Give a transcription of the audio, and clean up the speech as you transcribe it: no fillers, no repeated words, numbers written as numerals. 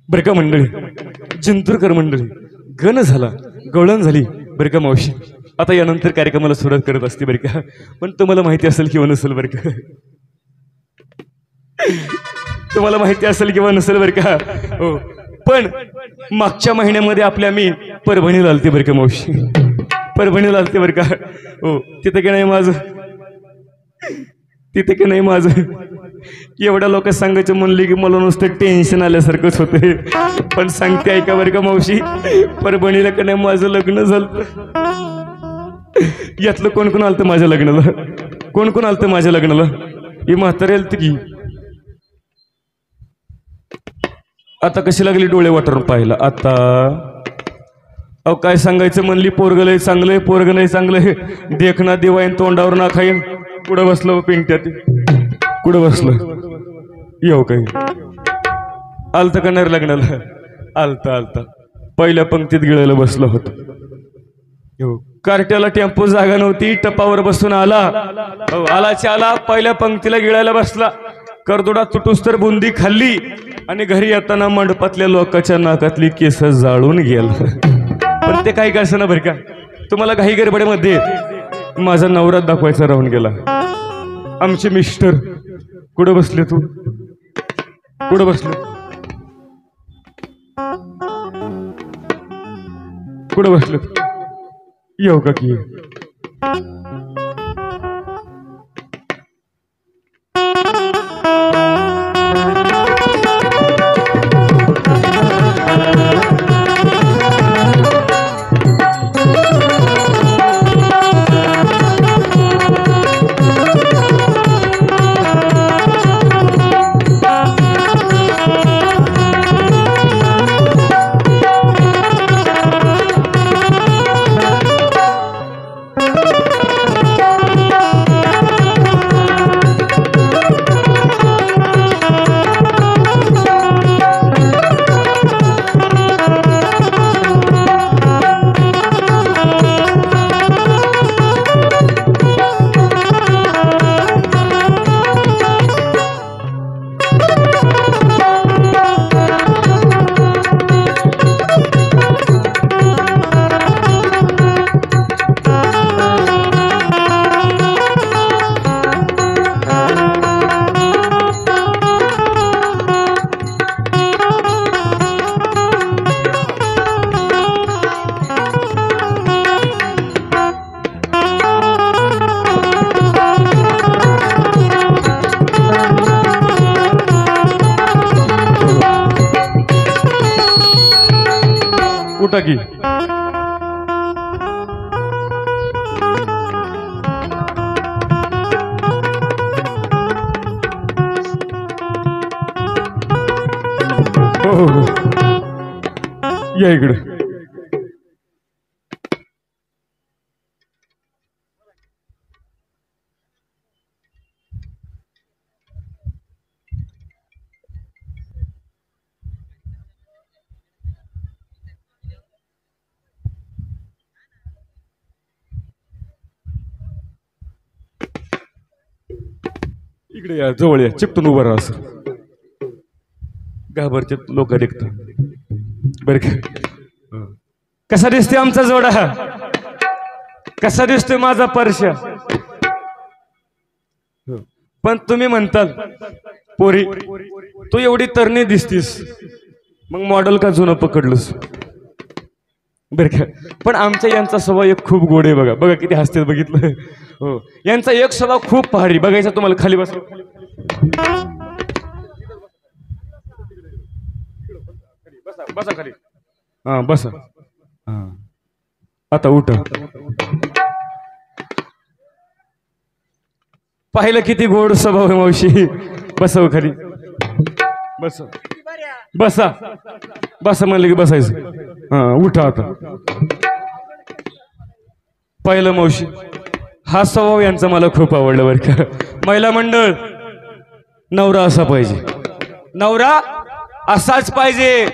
बरं का मंडळी, जिंतूरकर मंडळी, गण झाला, गवळण झाली बरं का मावशी. आता यानंतर कार्यक्रमाला सुरुवात करत असते बरं का, पण तुम्हाला माहिती असेल किंवा नसेल बरं का, तुम्हाला माहिती असेल किंवा नसेल बरं का हो, पण मागच्या महिन्यामध्ये आपल्या मी परभणीला आलते बरं का मावशी, परभणीला आलते बरं का हो. तिथे की नाही माझं, तिथे की नाही माझं एवढ्या लोक सांगायचं म्हणले की मला नुसतं टेन्शन आल्यासारखंच होते. पण सांगते ऐका बरं का मावशी, परभणीला का नाही माझं लग्न झालं. यातलं कोण कोण आलतं माझ्या लग्नाला, कोण कोण आलतं माझ्या लग्नाला, ही म्हातारी आलती की. आता कशी लागली डोळे वाटरून पाहिला आता. अहो काय सांगायचं म्हणली, पोरग लय चांगलंय, पोरग नाही चांगलंय, देखना दिवाईन तोंडावर ना खाईन. कुठं बसलं पिंट्यात, कुठं बसलं येऊ काही आलतं का नाही लग्नाला, आलता आलता पहिल्या पंक्तीत गिळायला बसलं होतं. येऊ कार्ट्याला टेम्पो जागा नव्हती, टपावर बसून आला, आलाच्या आला पहिल्या पंक्तीला गिळायला बसला. करदोडा तुटूस तर बुंदी खाल्ली आणि घरी येताना मंडपातल्या लोकांच्या नाकातली केस जाळून गेल. पण ते काही कसं ना बरं का, तुम्हाला घाई गडबडीमध्ये माझा नवरा दाखवायचा राहून गेला. आमचे मिस्टर कुठं बसले, तू कुठं बसले, कुठं बसले, येऊ का की. उठा की. हो या इकडे. इकडे या, जवळ या, चिपटून उभं राहा. असं घाबरते लोक देखतात बरं का. कसा दिसते आमचा जोडा, कसा दिसतोय माझा परशा. पण तुम्ही म्हणताल पोरी तू एवढी तरणी दिसतीस, मग मॉडेल का जुनं पकडलंस बरं का. पण आमच्या यांचा स्वभाव एक खूप गोड आहे बघा, बघा किती हसते बघितलं हो. यांचा एक स्वभाव खूप पहाडी बघायचा तुम्हाला. खाली बसा, बसा खाली, हा बसा. आता उठा. पाहिलं किती गोड स्वभाव आहे मावशी. बसाव खाली, बसा बसा बसा म्हणलं की बसायचं. हा उठा आता. पाहिलं मावशी, हा स्वभाव यांचा मला खूप आवडला बरं का. महिला मंडळ, नवरा असा पाहिजे, नवरा असाच पाहिजे.